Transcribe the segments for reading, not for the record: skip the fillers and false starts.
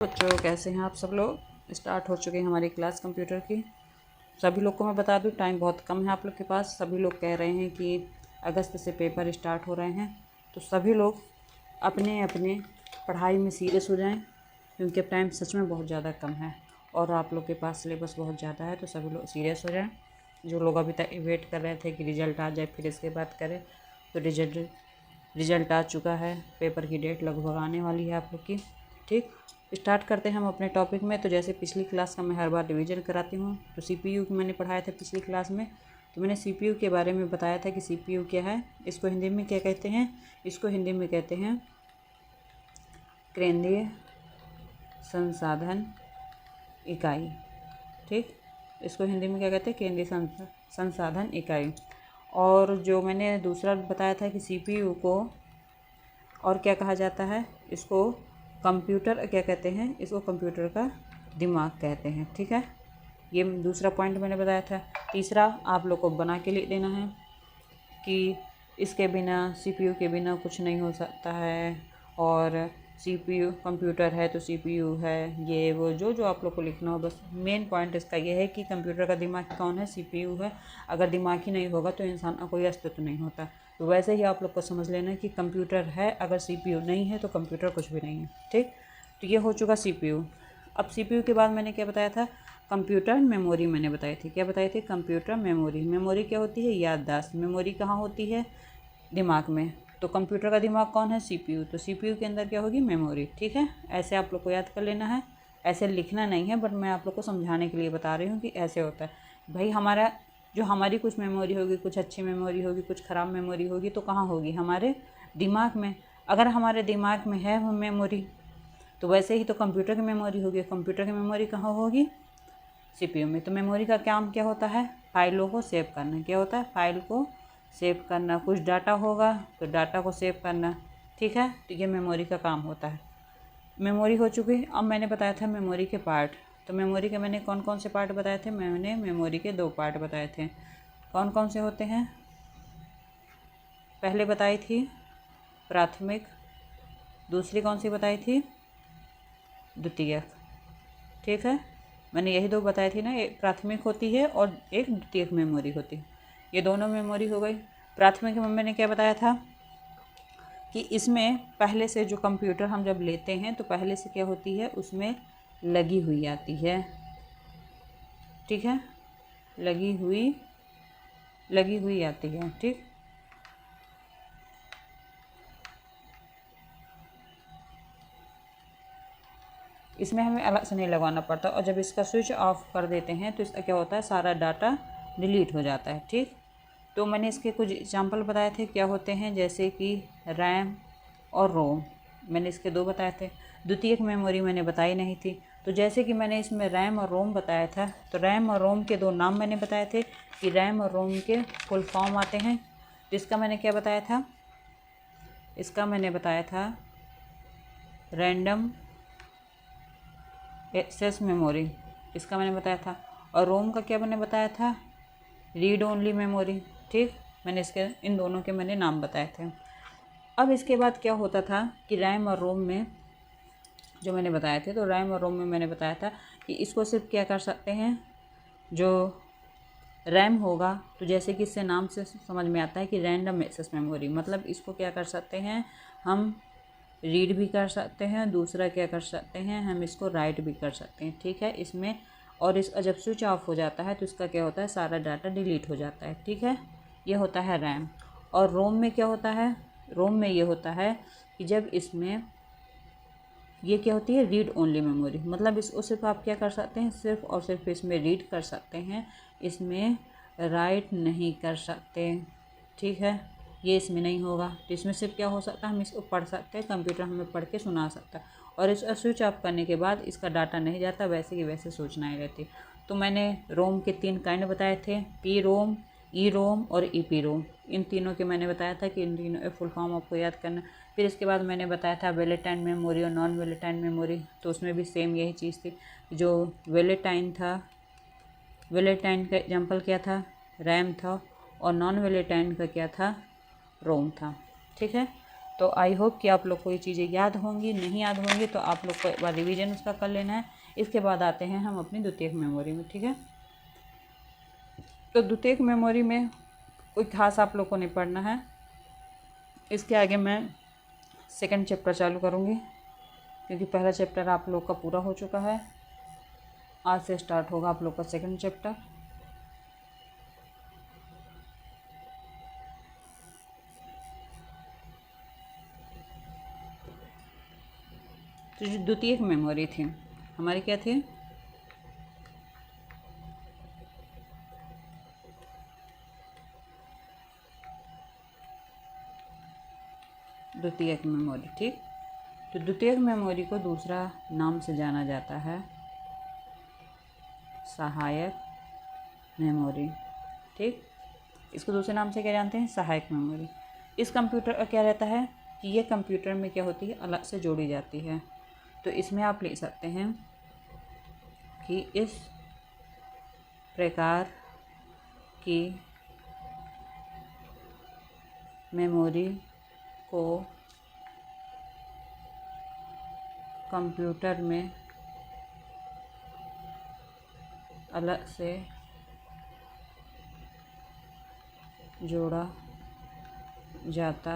बच्चों कैसे हैं आप सब लोग। स्टार्ट हो चुकी है हमारी क्लास कंप्यूटर की। सभी लोग को मैं बता दूं टाइम बहुत कम है आप लोग के पास। सभी लोग कह रहे हैं कि अगस्त से पेपर स्टार्ट हो रहे हैं, तो सभी लोग अपने अपने पढ़ाई में सीरियस हो जाएं, क्योंकि अब टाइम सच में बहुत ज़्यादा कम है और आप लोग के पास सिलेबस बहुत ज़्यादा है। तो सभी लोग सीरियस हो जाएँ। जो लोग अभी तक वेट कर रहे थे कि रिज़ल्ट आ जाए फिर इसके बाद करें, तो रिज़ल्ट आ चुका है। पेपर की डेट लगभग आने वाली है आप लोग की। ठीक, स्टार्ट करते हैं हम अपने टॉपिक में। तो जैसे पिछली क्लास का मैं हर बार रिवीजन कराती हूँ, तो सीपीयू मैंने पढ़ाया था पिछली क्लास में। तो मैंने सीपीयू के बारे में बताया था कि सीपीयू क्या है, इसको हिंदी में क्या कहते हैं। इसको हिंदी में कहते हैं केंद्रीय संसाधन इकाई। ठीक, इसको हिंदी में क्या कहते हैं, केंद्रीय संसाधन इकाई। और जो मैंने दूसरा बताया था कि सीपीयू को और क्या कहा जाता है, इसको कंप्यूटर क्या कहते हैं, इसको कंप्यूटर का दिमाग कहते हैं। ठीक है, ये दूसरा पॉइंट मैंने बताया था। तीसरा आप लोग को बना के लिख देना है कि इसके बिना, सीपीयू के बिना कुछ नहीं हो सकता है, और सीपीयू कंप्यूटर है तो सीपीयू है, ये वो जो आप लोग को लिखना हो। बस मेन पॉइंट इसका ये है कि कंप्यूटर का दिमाग कौन है, सीपीयू है। अगर दिमाग ही नहीं होगा तो इंसान का कोई अस्तित्व नहीं होता। तो वैसे ही आप लोग को समझ लेना कि कंप्यूटर है, अगर सीपीयू नहीं है तो कंप्यूटर कुछ भी नहीं है। ठीक, तो ये हो चुका सीपीयू। अब सीपीयू के बाद मैंने क्या बताया था, कंप्यूटर मेमोरी मैंने बताई थी। क्या बताई थी, कंप्यूटर मेमोरी। मेमोरी क्या होती है, याददाश्त। मेमोरी कहाँ होती है, दिमाग में। तो कंप्यूटर का दिमाग कौन है, सीपीयू। तो सीपीयू के अंदर क्या होगी, मेमोरी। ठीक है, ऐसे आप लोग को याद कर लेना है। ऐसे लिखना नहीं है, बट मैं आप लोग को समझाने के लिए बता रही हूँ कि ऐसे होता है भाई। हमारी कुछ मेमोरी होगी, कुछ अच्छी मेमोरी होगी, कुछ ख़राब मेमोरी होगी, तो कहाँ होगी, हमारे दिमाग में। अगर हमारे दिमाग में है वो मेमोरी, तो वैसे ही तो कंप्यूटर की मेमोरी होगी। कंप्यूटर की मेमोरी कहाँ होगी, सीपीयू में। तो मेमोरी का काम क्या होता है, फाइलों को सेव करना। क्या होता है, फाइल को सेव करना। कुछ डाटा होगा तो डाटा को सेव करना। ठीक है, तो ये मेमोरी का काम होता है। मेमोरी हो चुकी। अब मैंने बताया था मेमोरी के पार्ट। तो मेमोरी के मैंने कौन कौन से पार्ट बताए थे, मैंने मेमोरी के 2 पार्ट बताए थे। कौन कौन से होते हैं, पहले बताई थी प्राथमिक, दूसरी कौन सी बताई थी, द्वितीयक। ठीक है, मैंने यही 2 बताई थी ना, एक प्राथमिक होती है और एक द्वितीयक मेमोरी होती है। ये दोनों मेमोरी हो गई। प्राथमिक में मैंने क्या बताया था कि इसमें पहले से जो कंप्यूटर हम जब लेते हैं तो पहले से क्या होती है, उसमें लगी हुई आती है। ठीक है, लगी हुई आती है। ठीक, इसमें हमें अलग से नहीं लगवाना पड़ता, और जब इसका स्विच ऑफ कर देते हैं तो इसका क्या होता है, सारा डाटा डिलीट हो जाता है। ठीक, तो मैंने इसके कुछ एग्जाम्पल बताए थे क्या होते हैं, जैसे कि रैम और रोम। मैंने इसके 2 बताए थे। द्वितीयक मेमोरी मैंने बताई नहीं थी। तो जैसे कि मैंने इसमें रैम और रोम बताया था, तो रैम और रोम के 2 नाम मैंने बताए थे कि रैम और रोम के फुल फॉर्म आते हैं। तो इसका मैंने क्या बताया था, इसका मैंने बताया था रैंडम एक्सेस मेमोरी, इसका मैंने बताया था। और रोम का क्या मैंने बताया था, रीड ओनली मेमोरी। ठीक, मैंने इसके इन दोनों के मैंने नाम बताए थे। अब इसके बाद क्या होता था कि रैम और रोम में जो मैंने बताए थे, तो रैम और रोम में मैंने बताया था कि इसको सिर्फ क्या कर सकते हैं, जो रैम होगा, तो जैसे कि इससे नाम से समझ में आता है कि रैंडम एक्सेस मेमोरी, मतलब इसको क्या कर सकते हैं, हम रीड भी कर सकते हैं, दूसरा क्या कर सकते हैं, हम इसको राइट भी कर सकते हैं। ठीक है, इसमें और इसका जब स्विच ऑफ हो जाता है तो इसका क्या होता है, सारा डाटा डिलीट हो जाता है। ठीक है, ये होता है रैम। और रोम में क्या होता है, रोम में ये होता है कि जब इसमें ये क्या होती है, रीड ओनली मेमोरी, मतलब इसको सिर्फ आप क्या कर सकते हैं, सिर्फ और सिर्फ इसमें रीड कर सकते हैं, इसमें राइट नहीं कर सकते। ठीक है, ये इसमें नहीं होगा। तो इसमें सिर्फ क्या हो सकता है, हम इसको पढ़ सकते हैं, कंप्यूटर हमें पढ़ के सुना सकता है, और इस स्विच ऑफ करने के बाद इसका डाटा नहीं जाता, वैसे की वैसे सूचनाएँ रहती। तो मैंने रोम के 3 काइंड बताए थे, पी रोम, ई रोम और ई पी रोम। इन तीनों के मैंने बताया था कि इन तीनों के फुल फॉर्म आपको याद करना। फिर इसके बाद मैंने बताया था वेलेटाइन मेमोरी और नॉन वेलेटाइन मेमोरी। तो उसमें भी सेम यही चीज़ थी। जो वेलेटाइन था, वेलेटाइन का एग्जाम्पल क्या था, रैम था, और नॉन वेलेटाइन का क्या था, रोम था। ठीक है, तो आई होप कि आप लोग को ये चीज़ें याद होंगी। नहीं याद होंगी तो आप लोग को एक बार रिवीजन उसका कर लेना है। इसके बाद आते हैं हम अपनी द्वितीयक मेमोरी में, ठीक है। तो द्वितीयक मेमोरी में कोई खास आप लोग को नहीं पढ़ना है। इसके आगे मैं सेकंड चैप्टर चालू करूँगी, क्योंकि पहला चैप्टर आप लोग का पूरा हो चुका है। आज से स्टार्ट होगा आप लोग का सेकंड चैप्टर। तो जो द्वितीयक मेमोरी थी हमारी, क्या थी? द्वितीयक मेमोरी, ठीक। तो द्वितीयक मेमोरी को दूसरा नाम से जाना जाता है सहायक मेमोरी, ठीक। इसको दूसरे नाम से क्या जानते हैं? सहायक मेमोरी। इस कंप्यूटर का क्या रहता है कि ये कंप्यूटर में क्या होती है, अलग से जोड़ी जाती है। तो इसमें आप ले सकते हैं कि इस प्रकार की मेमोरी को कंप्यूटर में अलग से जोड़ा जाता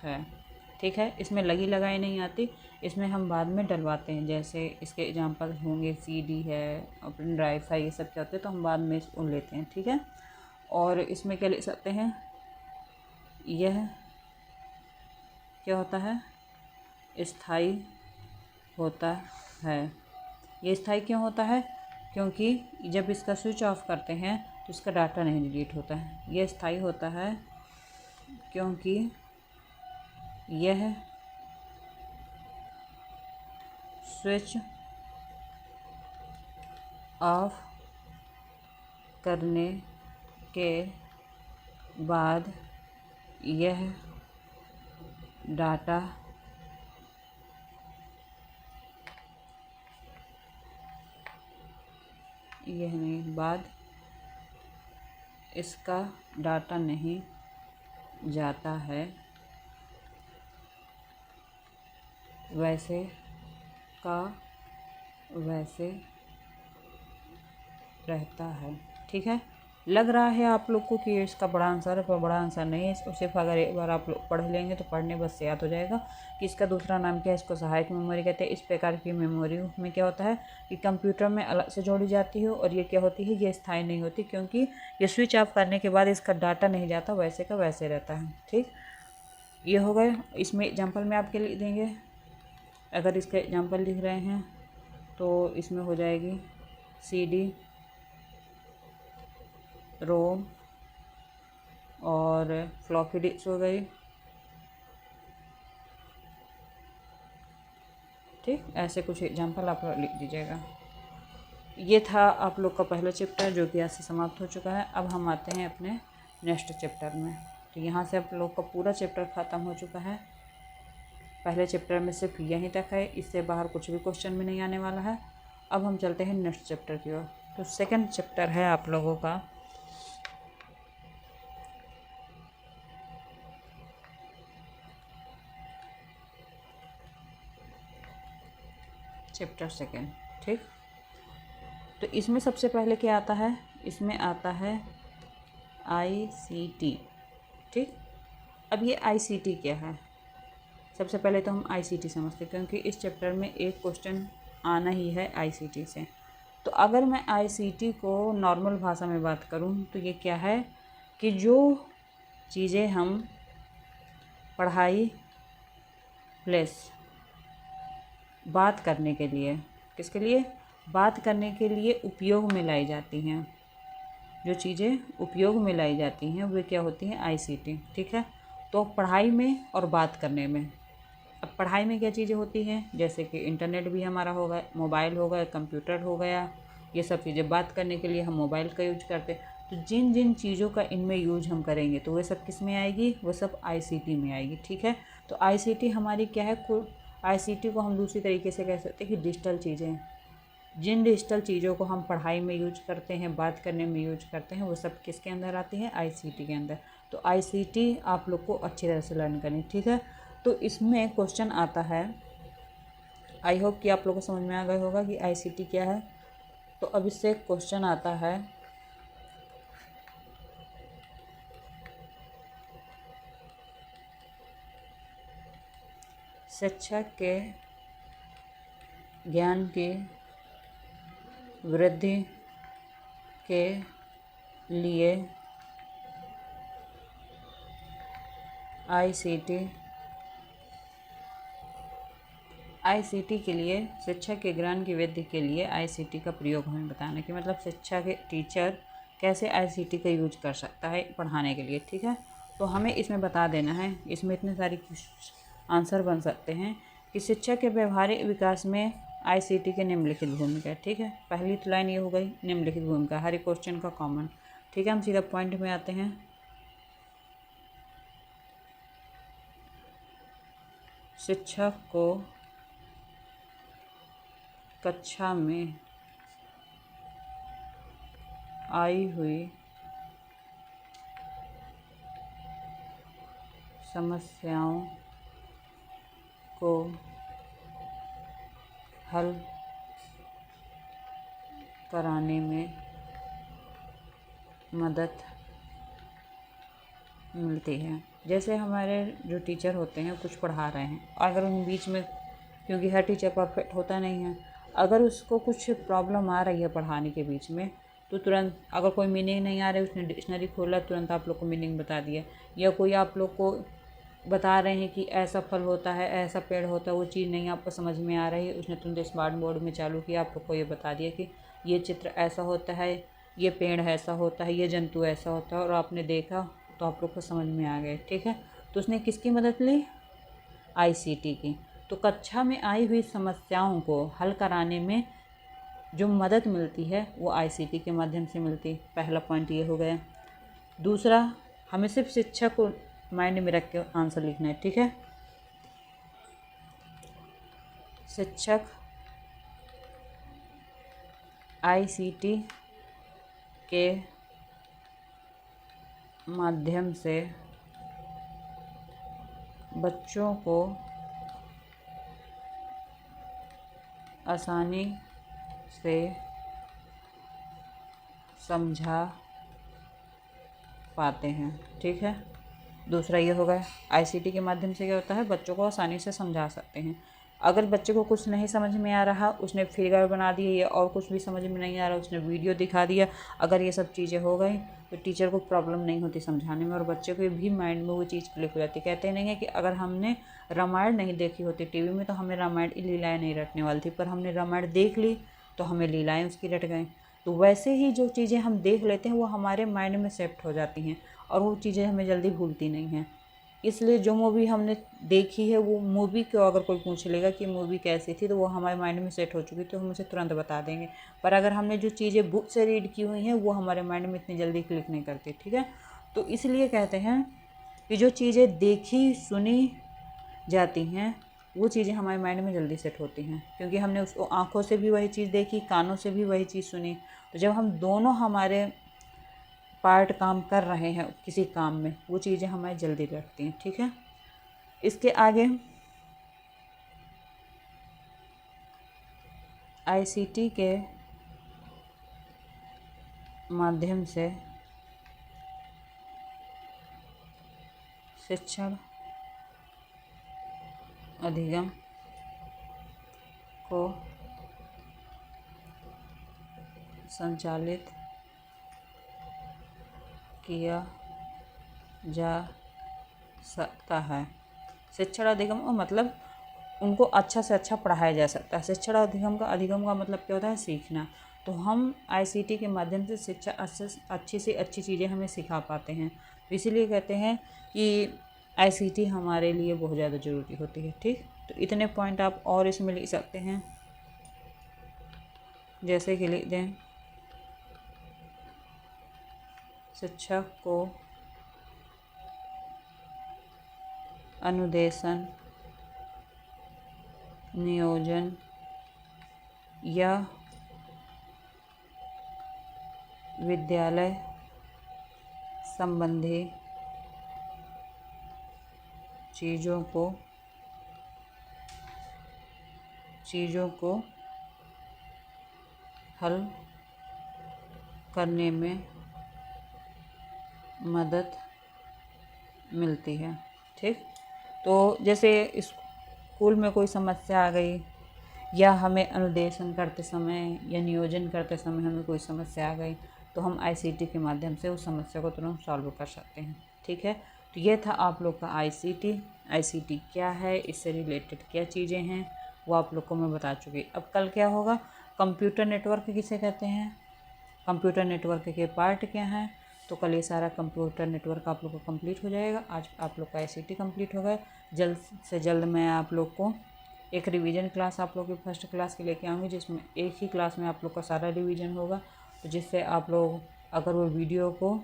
है, ठीक है। इसमें लगी लगाई नहीं आती, इसमें हम बाद में डलवाते हैं। जैसे इसके एग्जांपल होंगे सीडी है और पेन ड्राइव है, ये सब क्या होते हैं तो हम बाद में उन लेते हैं, ठीक है। और इसमें क्या ले सकते हैं, यह क्या होता है, स्थायी होता है। ये स्थायी क्यों होता है? क्योंकि जब इसका स्विच ऑफ करते हैं तो इसका डाटा नहीं डिलीट होता है। यह स्थायी होता है क्योंकि यह स्विच ऑफ करने के बाद यह डाटा इसका डाटा नहीं जाता है, वैसे का वैसे रहता है, ठीक है। लग रहा है आप लोग को कि इसका बड़ा आंसर है, पर बड़ा आंसर नहीं है। इसको सिर्फ अगर एक बार आप लोग पढ़ लेंगे तो पढ़ने बस से याद हो जाएगा कि इसका दूसरा नाम क्या है। इसको सहायक मेमोरी कहते हैं। इस प्रकार की मेमोरी में क्या होता है कि कंप्यूटर में अलग से जोड़ी जाती है, और ये क्या होती है, ये स्थायी नहीं होती, क्योंकि ये स्विच ऑफ करने के बाद इसका डाटा नहीं जाता, वैसे का वैसे रहता है, ठीक। ये हो गए। इसमें एग्जाम्पल में आपके लिख देंगे। अगर इसके एग्जाम्पल लिख रहे हैं तो इसमें हो जाएगी CD, रोम और फ्लॉपी डिस्क हो गई, ठीक। ऐसे कुछ एग्जाम्पल आप लिख दीजिएगा। ये था आप लोग का पहला चैप्टर, जो कि आज से समाप्त हो चुका है। अब हम आते हैं अपने नेक्स्ट चैप्टर में। तो यहाँ से आप लोग का पूरा चैप्टर ख़त्म हो चुका है। पहले चैप्टर में सिर्फ यहीं तक है, इससे बाहर कुछ भी क्वेश्चन में नहीं आने वाला है। अब हम चलते हैं नेक्स्ट चैप्टर की ओर। तो सेकंड चैप्टर है आप लोगों का चैप्टर सेकंड, ठीक। तो इसमें सबसे पहले क्या आता है, इसमें आता है ICT, ठीक। अब ये ICT क्या है, सबसे पहले तो हम ICT समझते हैं, क्योंकि इस चैप्टर में एक क्वेश्चन आना ही है ICT से। तो अगर मैं ICT को नॉर्मल भाषा में बात करूं तो ये क्या है कि जो चीज़ें हम पढ़ाई प्लस बात करने के लिए, किसके लिए, बात करने के लिए उपयोग में लाई जाती हैं, जो चीज़ें उपयोग में लाई जाती हैं वे क्या होती हैं, ICT, ठीक है। तो पढ़ाई में और बात करने में, अब पढ़ाई में क्या चीज़ें होती हैं, जैसे कि इंटरनेट भी हमारा हो गया, मोबाइल हो गया, कंप्यूटर हो गया, ये सब चीज़ें। बात करने के लिए हम मोबाइल का यूज करते हैं। तो जिन जिन चीज़ों का इनमें यूज हम करेंगे तो वह सब किस में आएगी, वह सब ICT में आएगी, ठीक है। तो ICT हमारी क्या है, ICT को हम दूसरी तरीके से कह सकते हैं कि डिजिटल चीज़ें, जिन डिजिटल चीज़ों को हम पढ़ाई में यूज करते हैं, बात करने में यूज करते हैं, वो सब किसके अंदर आती है? आईसीटी के अंदर। तो आईसीटी आप लोग को अच्छी तरह से लर्न करनी, ठीक है। तो इसमें क्वेश्चन आता है, आई होप कि आप लोगों को समझ में आ गया होगा कि आईसीटी क्या है। तो अब इससे क्वेश्चन आता है, शिक्षक के ज्ञान की वृद्धि के लिए आईसीटी के लिए, शिक्षा के ज्ञान की वृद्धि के लिए आईसीटी का प्रयोग हमें बताना कि मतलब शिक्षा के टीचर कैसे आईसीटी का यूज कर सकता है पढ़ाने के लिए, ठीक है। तो हमें इसमें बता देना है, इसमें इतने सारे आंसर बन सकते हैं कि शिक्षा के व्यवहारिक विकास में आईसीटी की निम्नलिखित भूमिका है, ठीक है। पहली तो लाइन ये हो गई निम्नलिखित भूमिका, हर एक क्वेश्चन का कॉमन, ठीक है। हम सीधा पॉइंट में आते हैं। शिक्षक को कक्षा में आई हुई समस्याओं को हल कराने में मदद मिलती है। जैसे हमारे जो टीचर होते हैं कुछ पढ़ा रहे हैं, अगर उन बीच में, क्योंकि हर टीचर परफेक्ट होता नहीं है, अगर उसको कुछ प्रॉब्लम आ रही है पढ़ाने के बीच में, तो तुरंत अगर कोई मीनिंग नहीं आ रही, उसने डिक्शनरी खोला, तुरंत आप लोग को मीनिंग बता दिया। या कोई आप लोग को बता रहे हैं कि ऐसा फल होता है, ऐसा पेड़ होता है, वो चीज़ नहीं आपको समझ में आ रही है, उसने तुरंत स्मार्ट बोर्ड में चालू किया, आप लोग को ये बता दिया कि ये चित्र ऐसा होता है, ये पेड़ ऐसा होता है, ये जंतु ऐसा होता है, और आपने देखा तो आप लोग को समझ में आ गए, ठीक है। तो उसने किसकी मदद ली? आईसीटी की। तो कक्षा में आई हुई समस्याओं को हल कराने में जो मदद मिलती है वो आईसीटी के माध्यम से मिलती है। पहला पॉइंट ये हो गया। दूसरा, हमें सिर्फ शिक्षक को माइंड में रख के आंसर लिखना है, ठीक है। शिक्षक आईसीटी के माध्यम से बच्चों को आसानी से समझा पाते हैं, ठीक है। दूसरा ये होगा, आईसीटी के माध्यम से क्या होता है? बच्चों को आसानी से समझा सकते हैं। अगर बच्चे को कुछ नहीं समझ में आ रहा, उसने फिगर बना दिए, या और कुछ भी समझ में नहीं आ रहा, उसने वीडियो दिखा दिया, अगर ये सब चीज़ें हो गई तो टीचर को प्रॉब्लम नहीं होती समझाने में, और बच्चे को भी माइंड में वो चीज़ क्लिक हो जाती। कहते नहीं है कि अगर हमने रामायण नहीं देखी होती टीवी में तो हमें रामायण की लीलाएँ नहीं रटने वाली थी, पर हमने रामायण देख ली तो हमें लीलाएँ उसकी रट गई। तो वैसे ही जो चीज़ें हम देख लेते हैं वो हमारे माइंड में सेट हो जाती हैं, और वो चीज़ें हमें जल्दी भूलती नहीं हैं। इसलिए जो मूवी हमने देखी है, वो मूवी को अगर कोई पूछ लेगा कि मूवी कैसी थी, तो वो हमारे माइंड में सेट हो चुकी, तो हम उसे तुरंत बता देंगे। पर अगर हमने जो चीज़ें बुक से रीड की हुई हैं वो हमारे माइंड में इतनी जल्दी क्लिक नहीं करती, ठीक है। तो इसलिए कहते हैं कि जो चीज़ें देखी सुनी जाती हैं वो चीज़ें हमारे माइंड में जल्दी सेट होती हैं, क्योंकि हमने उसको आँखों से भी वही चीज़ देखी, कानों से भी वही चीज़ सुनी। तो जब हम दोनों हमारे पार्ट काम कर रहे हैं किसी काम में, वो चीज़ें हमें जल्दी लगती हैं, ठीक है। इसके आगे आईसीटी के माध्यम से शिक्षण अधिगम को संचालित किया जा सकता है। शिक्षण अधिगम का मतलब उनको अच्छा से अच्छा पढ़ाया जा सकता है। शिक्षण अधिगम का मतलब क्या होता है? सीखना। तो हम आईसीटी के माध्यम से शिक्षा अच्छी से अच्छी चीज़ें हमें सिखा पाते हैं। तो इसीलिए कहते हैं कि आईसीटी हमारे लिए बहुत ज़्यादा ज़रूरी होती है, ठीक। तो इतने पॉइंट आप और इसमें लिख सकते हैं, जैसे कि लिख दें, शिक्षक को अनुदेशन, नियोजन या विद्यालय संबंधी चीज़ों को हल करने में मदद मिलती है। ठीक, तो जैसे स्कूल में कोई समस्या आ गई या हमें अनुदेशन करते समय या नियोजन करते समय हमें कोई समस्या आ गई तो हम आईसीटी के माध्यम से उस समस्या को तुरंत सॉल्व कर सकते हैं। ठीक है, तो ये था आप लोग का आईसीटी क्या है, इससे रिलेटेड क्या चीज़ें हैं वो आप लोग को मैं बता चुकी। अब कल क्या होगा, कंप्यूटर नेटवर्क किसे कहते हैं, कंप्यूटर नेटवर्क के पार्ट क्या हैं, तो कल ये सारा कंप्यूटर नेटवर्क आप लोग को कंप्लीट हो जाएगा। आज आप लोग का आईसीटी कंप्लीट हो गया। जल्द से जल्द मैं आप लोग को एक रिवीजन क्लास आप लोग की फर्स्ट क्लास की लेके आऊँगी, जिसमें एक ही क्लास में आप लोग का सारा रिवीजन होगा, तो जिससे आप लोग अगर वो वीडियो को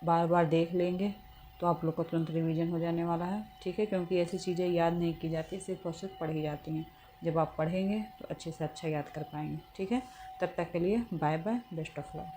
बार बार देख लेंगे तो आप लोग का तुरंत रिवीजन हो जाने वाला है। ठीक है, क्योंकि ऐसी चीज़ें याद नहीं की जाती, सिर्फ और सिर्फ पढ़ी जाती हैं। जब आप पढ़ेंगे तो अच्छे से अच्छा याद कर पाएंगे। ठीक है, तब तक के लिए bye bye, best of luck.